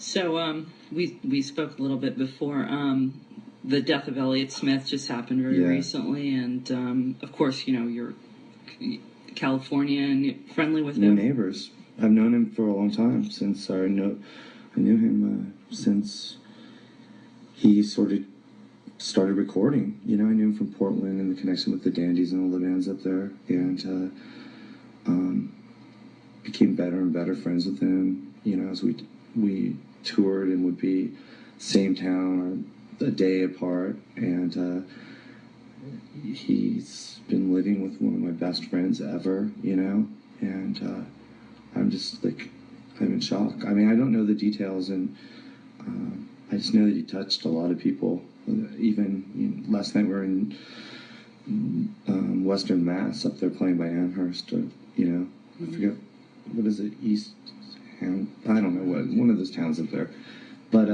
So we spoke a little bit before. The death of Elliott Smith just happened very recently, and of course, you know, you're California and friendly with him. We're neighbors. I've known him for a long time. Since I knew him since he sort of started recording. You know, I knew him from Portland and the connection with the Dandies and all the bands up there, and became better and better friends with him. You know, as we toured and would be same town or a day apart, and he's been living with one of my best friends ever, you know, and I'm just like, I'm in shock. I mean, I don't know the details, and I just know that he touched a lot of people. Even, you know, last night we were in Western Mass up there playing by Amherst, or, you know, I forget, what is it, East Ham? I don't know what, one of those towns up there. But,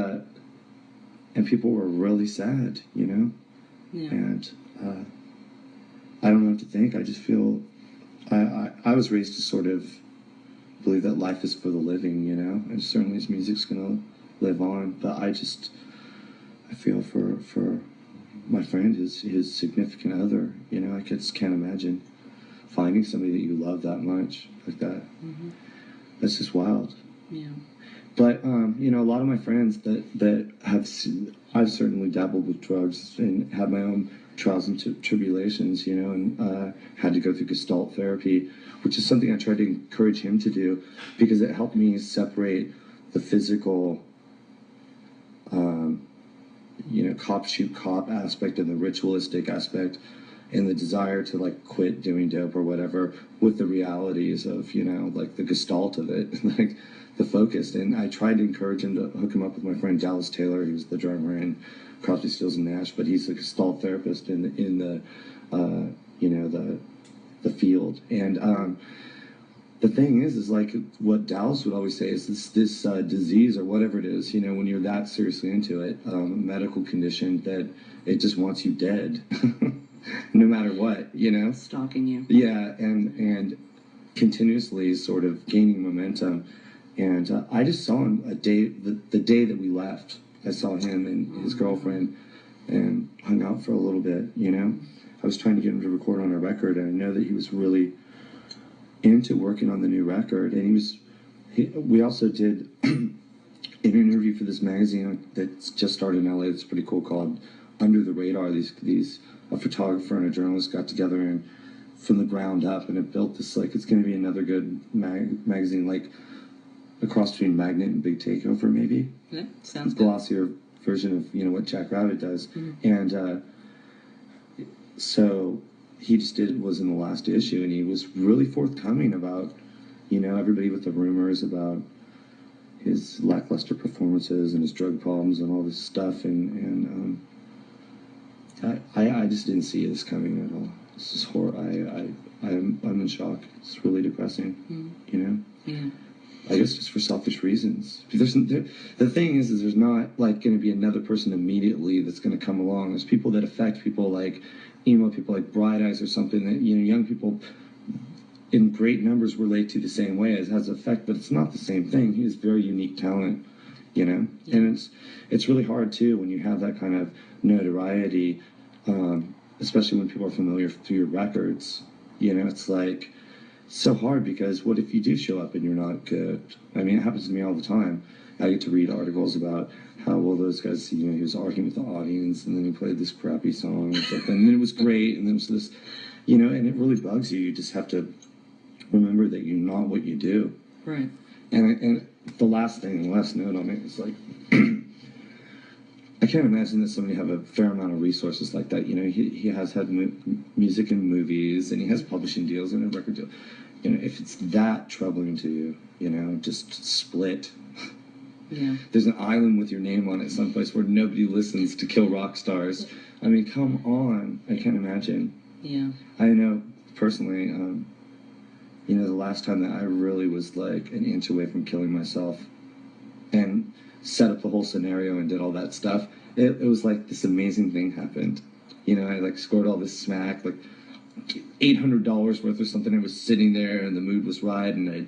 and people were really sad, you know? Yeah. And I don't know what to think. I just feel, I was raised to sort of believe that life is for the living, you know? And certainly his music's gonna live on, but I feel for my friend, his significant other, you know. I just can't imagine finding somebody that you love that much, like that. Mm-hmm. That's just wild. Yeah. But, you know, a lot of my friends that I've certainly dabbled with drugs and had my own trials and tribulations, you know, and had to go through Gestalt therapy, which is something I tried to encourage him to do because it helped me separate the physical, you know, cop shoot cop aspect and the ritualistic aspect and the desire to like quit doing dope or whatever with the realities of, you know, like the Gestalt of it, like the focus. And I tried to encourage him to hook him up with my friend Dallas Taylor, who's the drummer in Crosby, Stills and Nash, but he's a Gestalt therapist in the you know, the field. And the thing is like what Dallas would always say is this disease or whatever it is, you know, when you're that seriously into it, a medical condition that it just wants you dead, no matter what, you know? Stalking you. Yeah, and continuously sort of gaining momentum. And I just saw him the day that we left. I saw him and his girlfriend and hung out for a little bit, you know? I was trying to get him to record on a record, and I know that he was really into working on the new record. And we also did an interview for this magazine that's just started in LA. It's pretty cool, called Under the Radar. A photographer and a journalist got together and from the ground up, and it built this, like, it's going to be another good magazine, like a cross between Magnet and Big Takeover, maybe. Yeah, sounds good. Glossier version of, you know, what Jack Rabbit does. Mm-hmm. And so he just was in the last issue, and he was really forthcoming about, you know, everybody with the rumors about his lackluster performances and his drug problems and all this stuff, and I just didn't see this coming at all. This is horrible. I'm in shock. It's really depressing, you know? Yeah. I guess just for selfish reasons. The thing is there's not like going to be another person immediately that's going to come along. There's people that affect people like emo people, like Bright Eyes or something, that, you know, young people in great numbers relate to the same way as has effect, but it's not the same thing. He has very unique talent, you know? Yeah. And it's really hard too when you have that kind of notoriety, especially when people are familiar through your records. You know, it's like so hard because what if you do show up and you're not good? I mean, it happens to me all the time. I get to read articles about how, well, those guys, you know, he was arguing with the audience, and then he played this crappy song or something, and then it was great, and then it was this, you know, and it really bugs you. You just have to remember that you're not what you do. Right. And the last note on it is like, I can't imagine that somebody have a fair amount of resources like that. You know, he has had music and movies, and he has publishing deals and a record deal. You know, if it's that troubling to you, you know, just split. Yeah. There's an island with your name on it someplace where nobody listens to Kill Rock Stars. I mean, come on. I can't imagine. Yeah. I know personally, you know, the last time that I really was like an inch away from killing myself and set up the whole scenario and did all that stuff, it was like this amazing thing happened. You know, I like scored all this smack, like $800 worth or something. I was sitting there and the mood was right, and I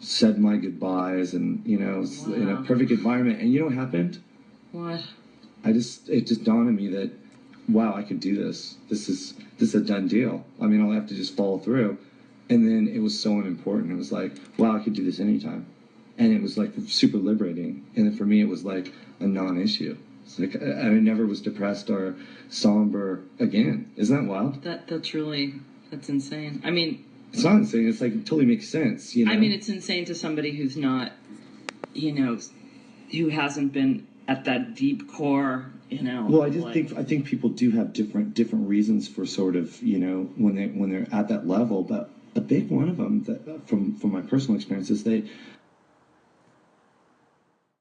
said my goodbyes, and in a perfect environment. And you know what happened? What? It just dawned on me that, wow, I could do this. This is a done deal. I mean, I'll have to just follow through. And then it was so unimportant. It was like, wow, I could do this anytime. And it was like super liberating. And then for me, it was like a non-issue. It's like, I never was depressed or somber again. Isn't that wild? That's insane. I mean, it's not insane. It's like, it totally makes sense. I mean, it's insane to somebody who's not, who hasn't been at that deep core, Well, I think people do have different reasons for sort of, when they're at that level. But a big one of them, that from my personal experience, is